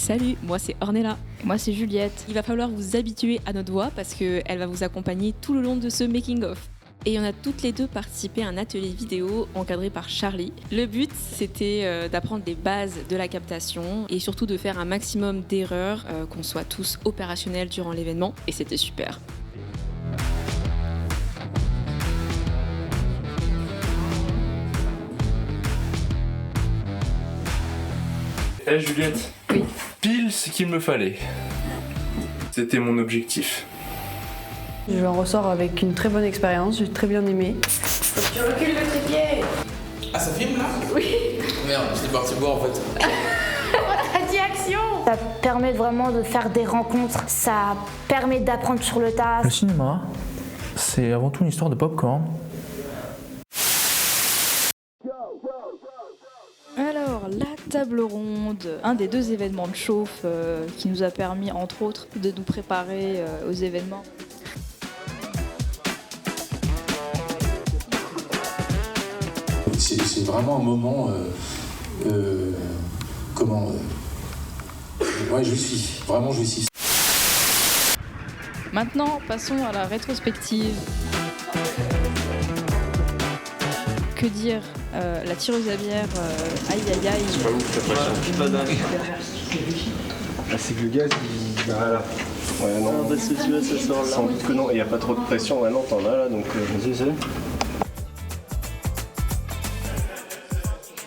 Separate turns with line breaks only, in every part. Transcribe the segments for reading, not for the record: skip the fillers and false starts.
Salut, moi c'est Ornella.
Et moi c'est Juliette.
Il va falloir vous habituer à notre voix parce qu'elle va vous accompagner tout le long de ce making-of. Et on a toutes les deux participé à un atelier vidéo encadré par Charlie. Le but, c'était d'apprendre les bases de la captation et surtout de faire un maximum d'erreurs, qu'on soit tous opérationnels durant l'événement. Et c'était super.
Juliette.
Oui.
Pile ce qu'il me fallait. C'était mon objectif.
Je en ressors avec une très bonne expérience, j'ai très bien aimé.
Tu recules le trépied.
Ah, ça filme là?
Oui.
Merde, j'étais parti boire en fait.
T'as dit action.
Ça permet vraiment de faire des rencontres, ça permet d'apprendre sur le tas.
Le cinéma, c'est avant tout une histoire de pop-corn.
Alors, la table ronde, un des deux événements de chauffe qui nous a permis, entre autres, de nous préparer aux événements.
C'est vraiment un moment... ouais, jouissif, vraiment jouissif.
Maintenant, passons à la rétrospective. Que dire, la tireuse à bière, aïe aïe aïe.
C'est pas ouf, c'est pas dingue.
Ah, c'est que le gaz, il... Voilà. Ouais, non.
Parce que tu vois, ça sort là.
Sans doute que non, et il n'y a pas trop de pression. Ouais, non, t'en as là, donc vas-y, c'est.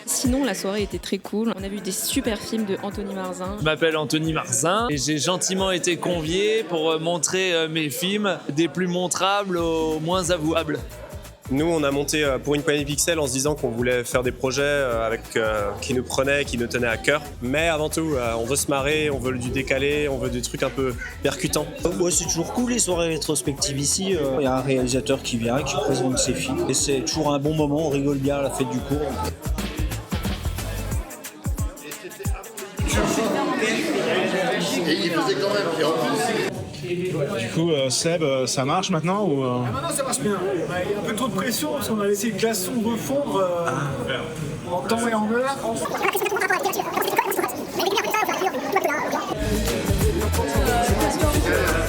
Sinon, la soirée était très cool. On a vu des super films de Anthony Marzin.
Je m'appelle Anthony Marzin et j'ai gentiment été convié pour montrer mes films des plus montrables aux moins avouables.
Nous, on a monté pour une poignée de pixels en se disant qu'on voulait faire des projets qui nous prenaient, qui nous tenaient à cœur. Mais avant tout, on veut se marrer, on veut du décalé, on veut des trucs un peu percutants.
Ouais, c'est toujours cool les soirées rétrospectives ici. Il y a un réalisateur qui vient, qui présente ses films. Et c'est toujours un bon moment, on rigole bien à la fête du cours.
Et il faisait quand même, et en plus...
Du coup, Seb, ça marche maintenant ou
Maintenant ça marche bien. Il y a un peu trop de pression parce qu'on a laissé le glaçon refondre en temps et en heure.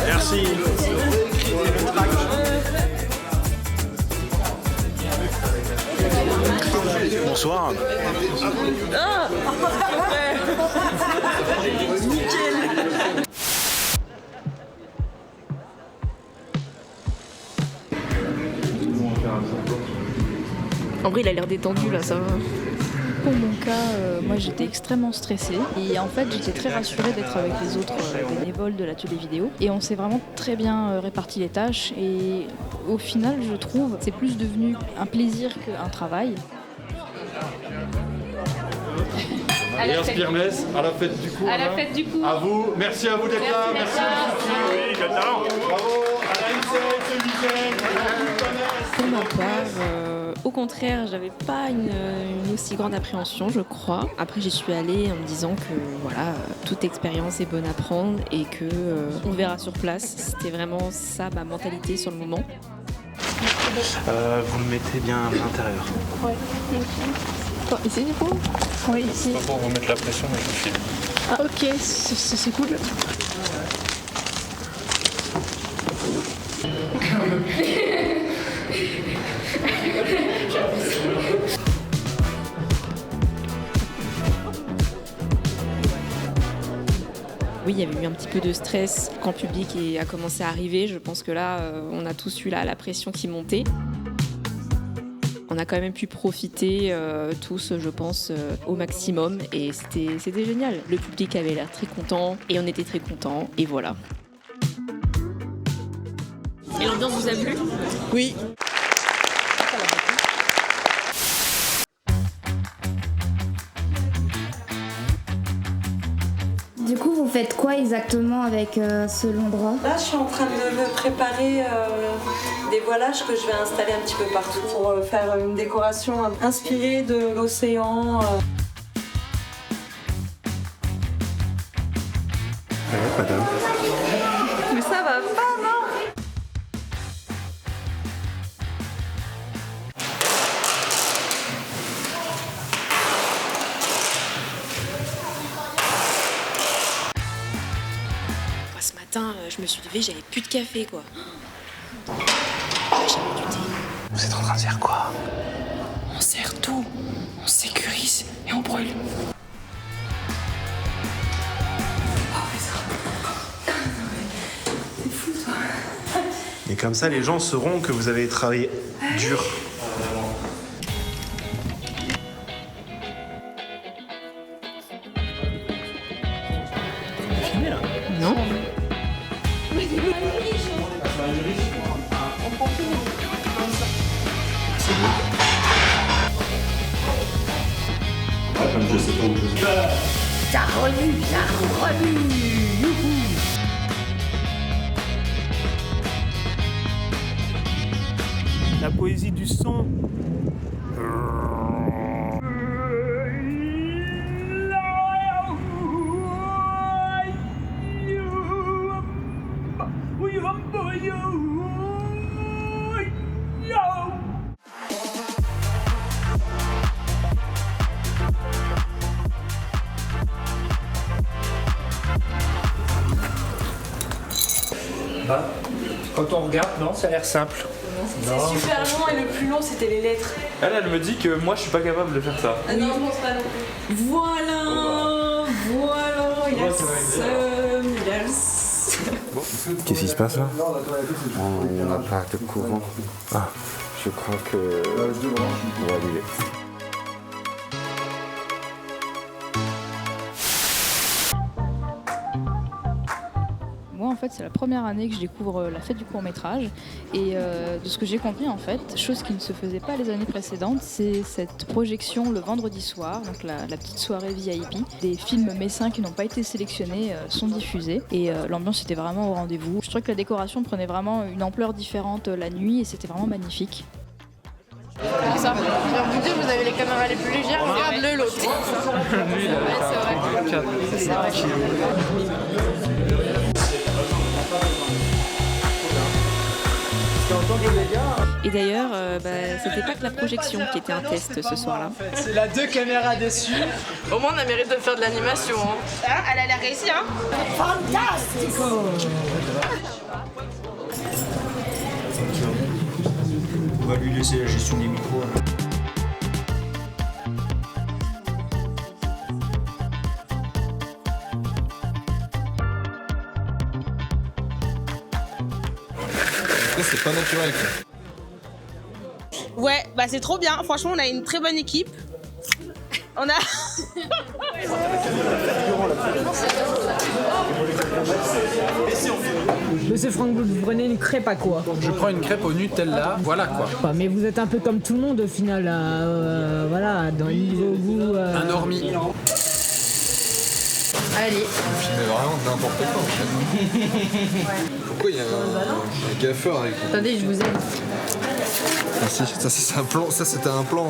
Merci. Bonsoir.
Ah nickel.
En vrai, il a l'air détendu là, ça va.
Pour mon cas, moi j'étais extrêmement stressée et en fait j'étais très rassurée d'être avec les autres bénévoles de l'atelier vidéo et on s'est vraiment très bien réparti les tâches et au final je trouve c'est plus devenu un plaisir qu'un travail.
Et Inspire-Metz, à la fête du coup.
À la fête du coup.
À vous, merci à vous d'être là. Merci à vous. Oui, bravo. À la INSEE, ce week-end.
Pour ma part, au contraire, j'avais pas une aussi grande appréhension, je crois. Après, j'y suis allée en me disant que voilà, toute expérience est bonne à prendre et que on verra sur place. C'était vraiment ça ma mentalité sur le moment.
Vous le mettez bien à l'intérieur.
Ouais. Toi, ici du coup? Oui, ici.
C'est pas pour vous mettre la pression, mais je vous filme.
Ah ok, c'est cool.
Oui, il y avait eu un petit peu de stress quand le public a commencé à arriver. Je pense que là, on a tous eu la pression qui montait. On a quand même pu profiter tous, je pense, au maximum et c'était génial. Le public avait l'air très content et on était très contents et voilà. Et l'ambiance vous a plu?
Oui.
Du coup, vous faites quoi exactement avec ce long drap?
Là, je suis en train de me préparer des voilages que je vais installer un petit peu partout pour faire une décoration inspirée de l'océan.
Madame.
Mais ça va pas, non?
je me suis levée, j'avais plus de café, quoi. J'ai mis du thé.
Vous êtes en train de faire quoi?
On sert tout, on sécurise et on brûle.
C'est fou, toi.
Et comme ça, les gens sauront que vous avez travaillé dur.
Non.
Comme je sais pas où je suis.
T'as relu, youhou.
La poésie du son.
Quand on regarde, non, ça a l'air simple.
C'est super long et le plus long c'était les lettres.
Elle me dit que moi je suis pas capable de faire ça.
Ah non, je pense pas non plus. Voilà, il a le seum, il a le seum.
Qu'est-ce qui se passe là? On n'a pas de courant. Ah, je crois que on va annuler.
Moi, en fait, c'est la première année que je découvre la fête du court-métrage. Et de ce que j'ai compris, en fait, chose qui ne se faisait pas les années précédentes, c'est cette projection le vendredi soir, donc la petite soirée VIP. Des films messins qui n'ont pas été sélectionnés sont diffusés. Et l'ambiance était vraiment au rendez-vous. Je trouvais que la décoration prenait vraiment une ampleur différente la nuit et c'était vraiment magnifique.
C'est ça. Alors vous dire, vous avez les caméras les plus légères, regarde-le l'autre. C'est vrai.
Et d'ailleurs, c'était pas que la projection qui était un test ce soir-là.
C'est la 2 caméras dessus.
Au moins on a mérite de faire de l'animation. Hein. Elle a l'air réussie, hein.
Fantastico.
On va lui laisser la gestion des micros.
C'est pas naturel quoi.
Ouais, bah c'est trop bien. Franchement, on a une très bonne équipe. On a.
Monsieur Franck, vous prenez une crêpe à quoi?
Je prends une crêpe au Nutella, voilà quoi.
Mais vous êtes un peu comme tout le monde au final, voilà, dans le niveau goût.
Un normie.
Allez.
Vous filmez vraiment n'importe quoi en fait. Pourquoi il y a un gaffeur avec.
Attendez, je vous aide.
Ah, si, ça c'est un plan, ça c'était un plan.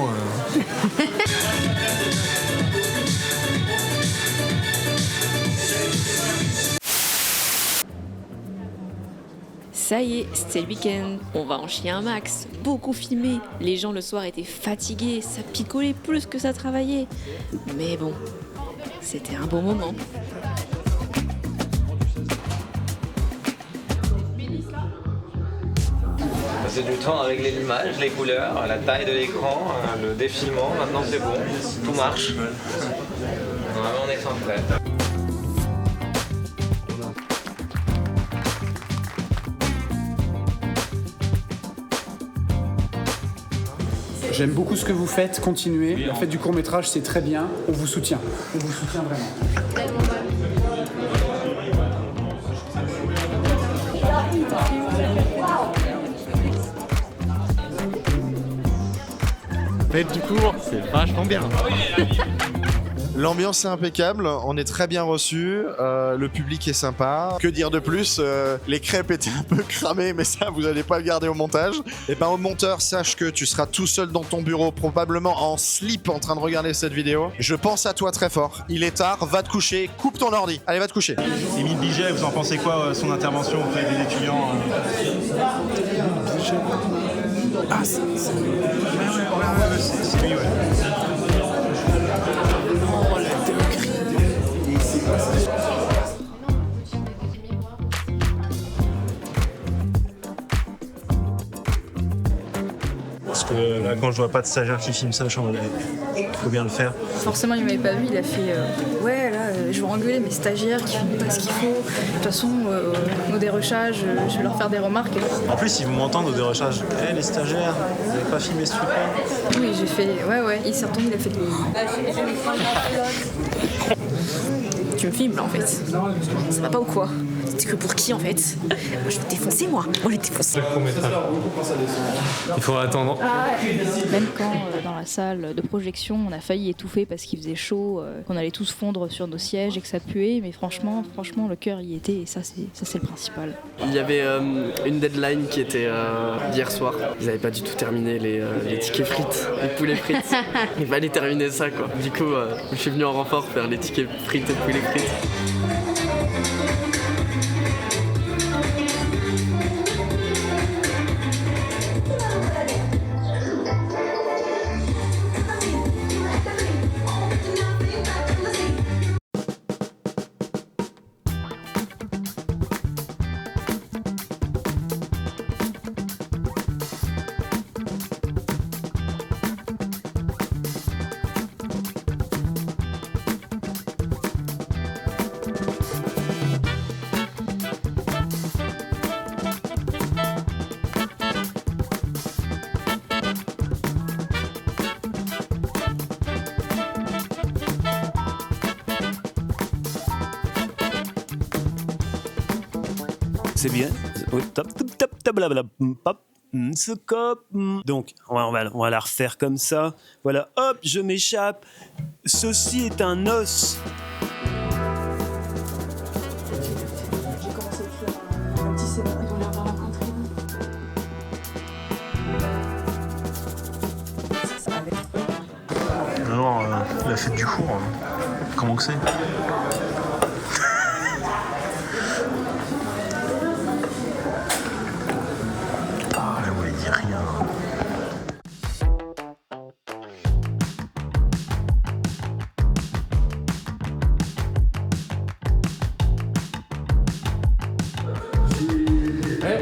Ça y est, c'était le week-end. On va en chier un max. Beaucoup filmé. Les gens le soir étaient fatigués. Ça picolait plus que ça travaillait. Mais bon, c'était un bon moment.
Passer du temps à régler l'image, les couleurs, la taille de l'écran, le défilement. Maintenant c'est bon, tout marche. Vraiment on est fin prêt.
J'aime beaucoup ce que vous faites, continuez. La fête du court-métrage, c'est très bien. On vous soutient. On vous soutient vraiment.
Fête du court, c'est vachement bien. L'ambiance est impeccable, on est très bien reçus, le public est sympa. Que dire de plus, les crêpes étaient un peu cramées, mais ça vous n'allez pas le garder au montage. Et ben au monteur, sache que tu seras tout seul dans ton bureau, probablement en slip en train de regarder cette vidéo. Je pense à toi très fort. Il est tard, va te coucher, coupe ton ordi. Allez, va te coucher.
Émile Biget, vous en pensez quoi, son intervention auprès des étudiants
Ah, c'est
lui, ouais. quand je vois pas de stagiaire qui filme ça, je suis en mode, faut bien le faire.
Forcément, il m'avait pas vu, il a fait ouais, là, je vais engueuler mes stagiaires qui filment pas ce qu'il faut. De toute façon, au dérochage, je vais leur faire des remarques.
En plus, ils vont m'entendre au dérochage. Les stagiaires, vous avez pas filmé ce truc-là?
Oui, j'ai fait. Ouais, il s'est retourné, il a fait.
Tu me filmes là en fait. Ça va pas ou quoi? C'est que pour qui en fait? Moi je vais te défoncer moi. Moi je vais te défoncer.
Il faudra attendre.
Même quand dans la salle de projection on a failli étouffer parce qu'il faisait chaud, qu'on allait tous fondre sur nos sièges et que ça puait, mais franchement le cœur y était et ça c'est le principal.
Il y avait une deadline qui était hier soir. Ils n'avaient pas du tout terminé les tickets frites, les poulets frites. Il fallait terminer ça quoi. Du coup je suis venu en renfort faire les tickets frites et poulets frites.
C'est bien. Donc, on va la refaire comme ça. Voilà, hop, je m'échappe. Ceci est un os.
J'ai commencé à écrire un petit scénario pour l'avoir rencontré.
Alors, la fête du four, comment que c'est?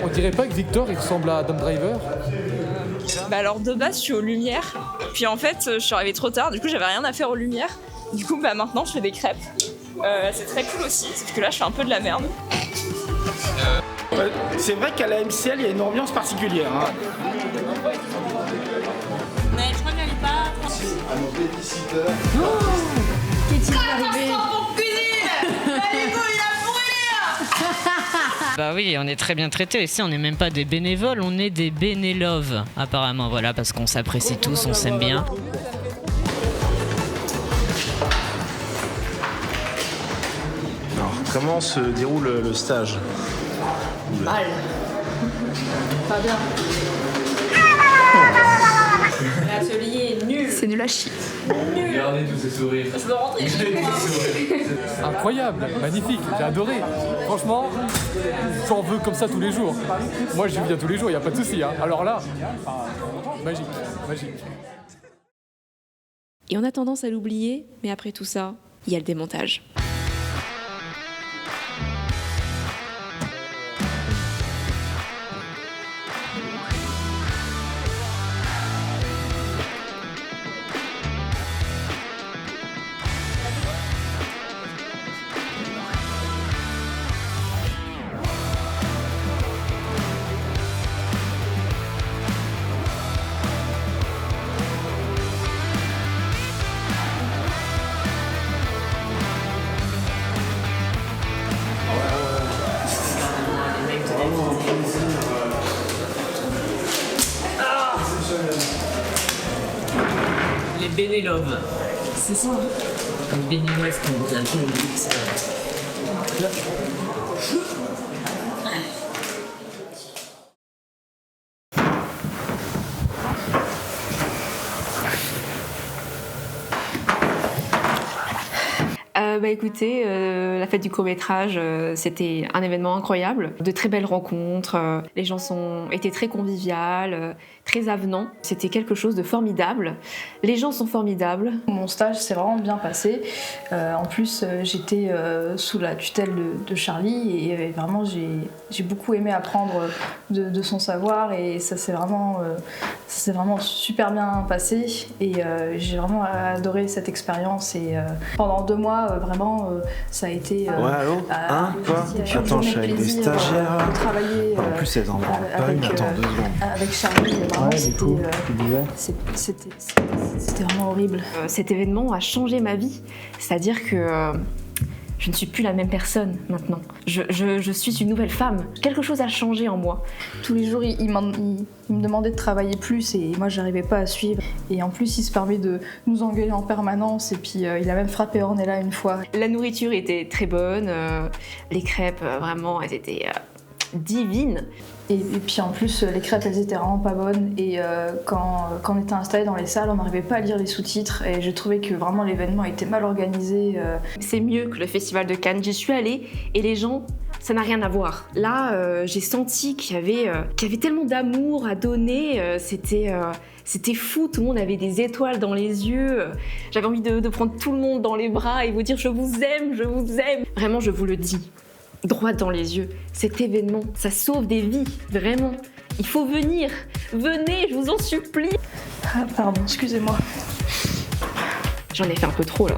On dirait pas que Victor il ressemble à Adam Driver?
Bah alors de base je suis aux Lumières, puis en fait je suis arrivée trop tard, du coup j'avais rien à faire aux Lumières. Du coup bah maintenant je fais des crêpes. C'est très cool aussi, sauf que là je fais un peu de la merde.
C'est vrai qu'à la MCL il y a une ambiance particulière. Hein.
Mais je crois qu'elle est pas...
Qu'est-il arrivé?
Bah oui, on est très bien traités. Ici, on n'est même pas des bénévoles, on est des bénéloves, apparemment. Voilà, parce qu'on s'apprécie tous, on s'aime bien.
Alors, comment se déroule le stage?
Mal. Pas bien.
L'atelier est nul.
C'est nul à chier.
Regardez tous ces sourires.
Je veux rentrer chez moi.
Incroyable, magnifique, j'ai adoré. Franchement, j'en veux comme ça tous les jours. Moi je viens tous les jours, il n'y a pas de souci. Hein. Alors là, magique, magique.
Et on a tendance à l'oublier, mais après tout ça, il y a le démontage.
Les bénéloves. C'est ça, hein? Les bénéloves, comme vous avez dit.
Bah écoutez, la fête du court-métrage, c'était un événement incroyable. De très belles rencontres, les gens étaient très conviviales, très avenant. C'était quelque chose de formidable. Les gens sont formidables.
Mon stage s'est vraiment bien passé. En plus, j'étais sous la tutelle de Charlie et vraiment j'ai beaucoup aimé apprendre de son savoir et ça s'est vraiment super bien passé et j'ai vraiment adoré cette expérience et pendant 2 mois vraiment ça a été
ouais, allô quoi attends, je suis avec des stagiaires là.
Travailler,
en plus elles en vendent pas une, attends 2 secondes.
Avec Charlie, vraiment, c'était vraiment horrible.
Cet événement a changé ma vie, c'est-à-dire que je ne suis plus la même personne maintenant. Je suis une nouvelle femme. Quelque chose a changé en moi.
Tous les jours, il me demandait de travailler plus et moi, j'arrivais pas à suivre. Et en plus, il se permet de nous engueuler en permanence et puis il a même frappé Ornella une fois.
La nourriture était très bonne, les crêpes, vraiment, elles étaient divines.
Et puis en plus, les crêpes, elles étaient vraiment pas bonnes. Et quand on était installés dans les salles, on n'arrivait pas à lire les sous-titres. Et j'ai trouvé que vraiment l'événement était mal organisé.
C'est mieux que le Festival de Cannes. J'y suis allée et les gens, ça n'a rien à voir. Là, j'ai senti qu'il y avait tellement d'amour à donner. C'était fou, tout le monde avait des étoiles dans les yeux. J'avais envie de prendre tout le monde dans les bras et vous dire « je vous aime, je vous aime ». Vraiment, je vous le dis. Droit dans les yeux, cet événement, ça sauve des vies, vraiment. Il faut venir, venez, je vous en supplie.
Ah, pardon, excusez-moi.
J'en ai fait un peu trop là.